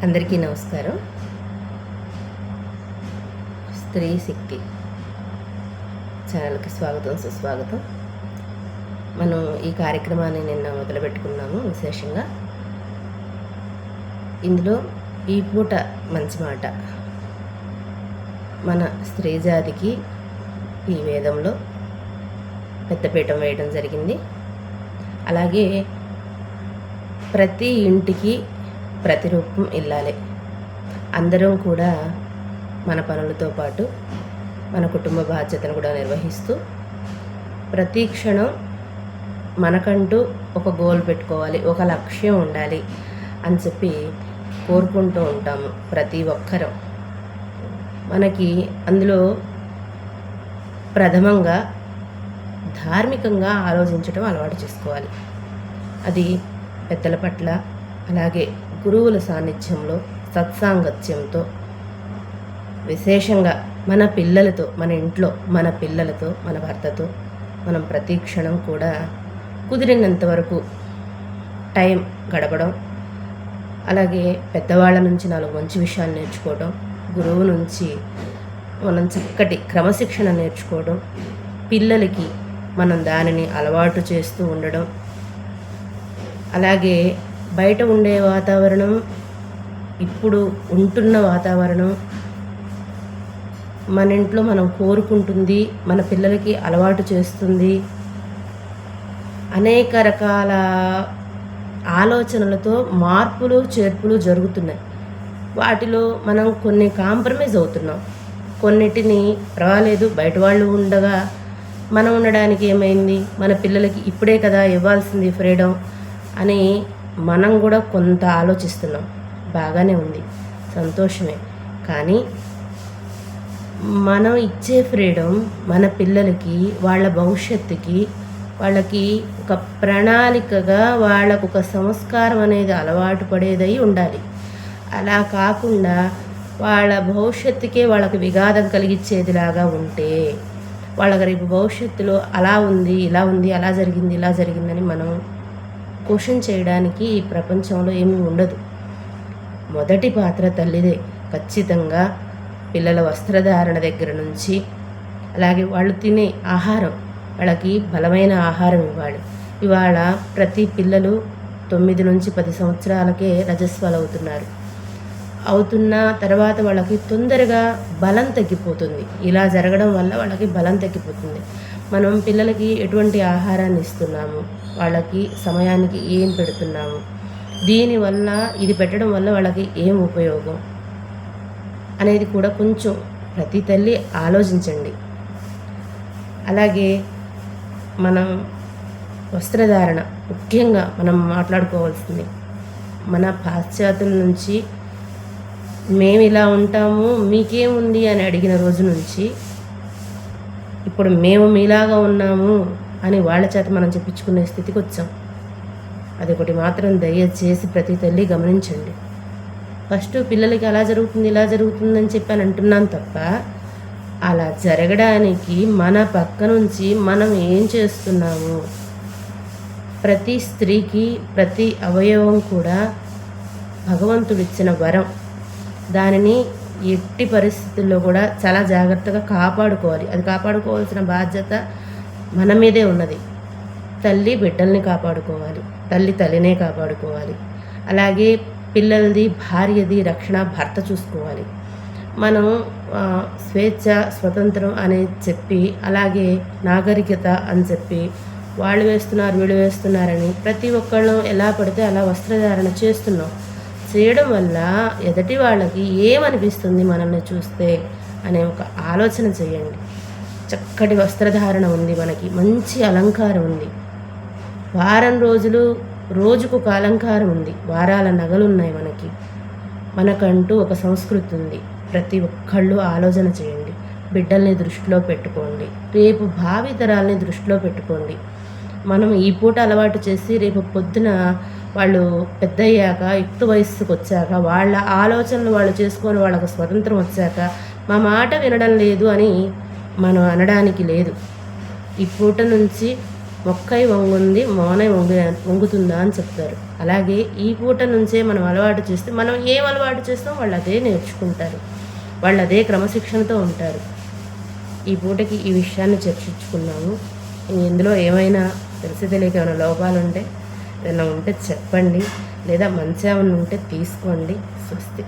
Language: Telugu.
అందరికీ నమస్కారం. స్త్రీ శక్తి ఛానల్కి స్వాగతం, సుస్వాగతం. మనం ఈ కార్యక్రమాన్ని నిన్న మొదలుపెట్టుకున్నాము. విశేషంగా ఇందులో ఈ పూట మంచి మాట మన స్త్రీ జాతికి ఈ వేదంలో పెద్దపీఠం వేయడం జరిగింది. అలాగే ప్రతి ఇంటికి ప్రతిరూపం ఇల్లాలే. అందరం కూడా మన పనులతో పాటు మన కుటుంబ బాధ్యతను కూడా నిర్వహిస్తూ ప్రతి క్షణం మనకంటూ ఒక గోల్ పెట్టుకోవాలి, ఒక లక్ష్యం ఉండాలి అని చెప్పి కోరుకుంటూ ఉంటాము ప్రతి ఒక్కరం. మనకి అందులో ప్రథమంగా ధార్మికంగా ఆలోచించడం అలవాటు చేసుకోవాలి. అది పెద్దల పట్ల, అలాగే గురువుల సాన్నిధ్యంలో, సత్సాంగత్యంతో, విశేషంగా మన పిల్లలతో, మన ఇంట్లో మన పిల్లలతో, మన భర్తతో మనం ప్రతి క్షణం కూడా కుదిరినంత వరకు టైం గడపడం, అలాగే పెద్దవాళ్ళ నుంచి 4 మంచి విషయాలు నేర్చుకోవడం, గురువు నుంచి మనం చక్కటి క్రమశిక్షణ నేర్చుకోవడం, పిల్లలకి మనం దానిని అలవాటు చేస్తూ ఉండడం, అలాగే బయట ఉండే వాతావరణం, ఇప్పుడు ఉంటున్న వాతావరణం మన ఇంట్లో మనం కోరుకుంటుంది, మన పిల్లలకి అలవాటు చేస్తుంది. అనేక రకాల ఆలోచనలతో మార్పులు చేర్పులు జరుగుతున్నాయి. వాటిలో మనం కొన్ని కాంప్రమైజ్ అవుతున్నాం. కొన్నిటిని పర్వాలేదు, బయట వాళ్ళు ఉండగా మనం ఉండడానికి ఏమైంది, మన పిల్లలకి ఇప్పుడే కదా ఇవ్వాల్సింది ఫ్రీడమ్ అని మనం కూడా కొంత ఆలోచిస్తున్నాం. బాగానే ఉంది, సంతోషమే. కానీ మనం ఇచ్చే ఫ్రీడమ్ మన పిల్లలకి, వాళ్ళ భవిష్యత్తుకి, వాళ్ళకి ఒక ప్రణాళికగా, వాళ్ళకు ఒక సంస్కారం అనేది అలవాటు పడేదై ఉండాలి. అలా కాకుండా వాళ్ళ భవిష్యత్తుకే వాళ్ళకి విఘాతం కలిగించేదిలాగా ఉంటే, వాళ్ళకి రేపు భవిష్యత్తులో అలా ఉంది, ఇలా ఉంది, అలా జరిగింది, ఇలా జరిగిందని మనం క్వశ్చన్ చేయడానికి ఈ ప్రపంచంలో ఏమీ ఉండదు. మొదటి పాత్ర తల్లిదే. ఖచ్చితంగా పిల్లల వస్త్రధారణ దగ్గర నుంచి, అలాగే వాళ్ళు తినే ఆహారం, వాళ్ళకి బలమైన ఆహారం ఇవ్వాలి. ఇవాళ ప్రతి పిల్లలు 9 నుంచి 10 సంవత్సరాలకే రజస్వాలు అవుతున్న తర్వాత వాళ్ళకి తొందరగా బలం తగ్గిపోతుంది. ఇలా జరగడం వల్ల వాళ్ళకి బలం తగ్గిపోతుంది. మనం పిల్లలకి ఎటువంటి ఆహారాన్ని ఇస్తున్నాము, వాళ్ళకి సమయానికి ఏం పెడుతున్నాము, దీనివల్ల ఇది పెట్టడం వల్ల వాళ్ళకి ఏం ఉపయోగం అనేది కూడా కొంచెం ప్రతి తల్లి ఆలోచించండి. అలాగే మనం వస్త్రధారణ ముఖ్యంగా మనం మాట్లాడుకోవాల్సింది, మన పాశ్చాత్యుల నుంచి మేము ఇలా ఉంటాము మీకేముంది అని అడిగిన రోజు నుంచి ఇప్పుడు మేము మీలాగా ఉన్నాము అని వాళ్ళ చేత మనం చెప్పించుకునే స్థితికి వచ్చాం. అది ఒకటి మాత్రం దయచేసి ప్రతి తల్లి గమనించండి. ఫస్ట్ పిల్లలకి అలా జరుగుతుంది, ఇలా జరుగుతుందని చెప్పి అంటున్నాను తప్ప, అలా జరగడానికి మన పక్క నుంచి మనం ఏం చేస్తున్నాము. ప్రతి స్త్రీకి ప్రతి అవయవం కూడా భగవంతుడిచ్చిన వరం. దానిని ఎట్టి పరిస్థితుల్లో కూడా చాలా జాగ్రత్తగా కాపాడుకోవాలి. అది కాపాడుకోవాల్సిన బాధ్యత మన మీదే ఉన్నది. తల్లి బిడ్డల్ని కాపాడుకోవాలి, తల్లి తల్లినే కాపాడుకోవాలి. అలాగే పిల్లలది, భార్యది రక్షణ భర్త చూసుకోవాలి. మనం స్వేచ్ఛ, స్వతంత్రం అని చెప్పి, అలాగే నాగరికత అని చెప్పి వాళ్ళు వేస్తున్నారు వీళ్ళు వేస్తున్నారని ప్రతి ఒక్కళ్ళం ఎలా పడితే అలా వస్త్రధారణ చేస్తున్నాం. చేయడం వల్ల ఎదుటి వాళ్ళకి ఏమనిపిస్తుంది మనల్ని చూస్తే అనే ఒక ఆలోచన చేయండి. చక్కటి వస్త్రధారణ ఉంది, మనకి మంచి అలంకారం ఉంది, వారం రోజులు రోజుకు ఒక అలంకారం ఉంది, వారాల నగలు ఉన్నాయి మనకి. మనకంటూ ఒక సంస్కృతి ఉంది. ప్రతి ఒక్కళ్ళు ఆలోచన చేయండి. బిడ్డల్ని దృష్టిలో పెట్టుకోండి, రేపు భావితరాల్ని దృష్టిలో పెట్టుకోండి. మనం ఈ పూట అలవాటు చేసి రేపు పొద్దున వాళ్ళు పెద్దయ్యాక, యుక్త వయస్సుకు వచ్చాక, వాళ్ళ ఆలోచనలు వాళ్ళు చేసుకొని వాళ్ళకు స్వతంత్రం వచ్చాక మా మాట వినడం లేదు అని మనం అనడానికి లేదు. ఈ పూట నుంచి మొక్కై వంగుంది మౌనై వంగుతుందా అని చెప్తారు. అలాగే ఈ పూట నుంచే మనం అలవాటు చేస్తే మనం ఏం అలవాటు చేస్తాం వాళ్ళు అదే నేర్చుకుంటారు, వాళ్ళు అదే క్రమశిక్షణతో ఉంటారు. ఈ పూటకి ఈ విషయాన్ని చర్చించుకున్నాము. ఇందులో ఏమైనా తెలియక ఏమైనా లోపాలు ఉంటే ఏదైనా ఉంటే చెప్పండి, లేదా మంచి ఏమైనా ఉంటే తీసుకోండి. స్వస్తి.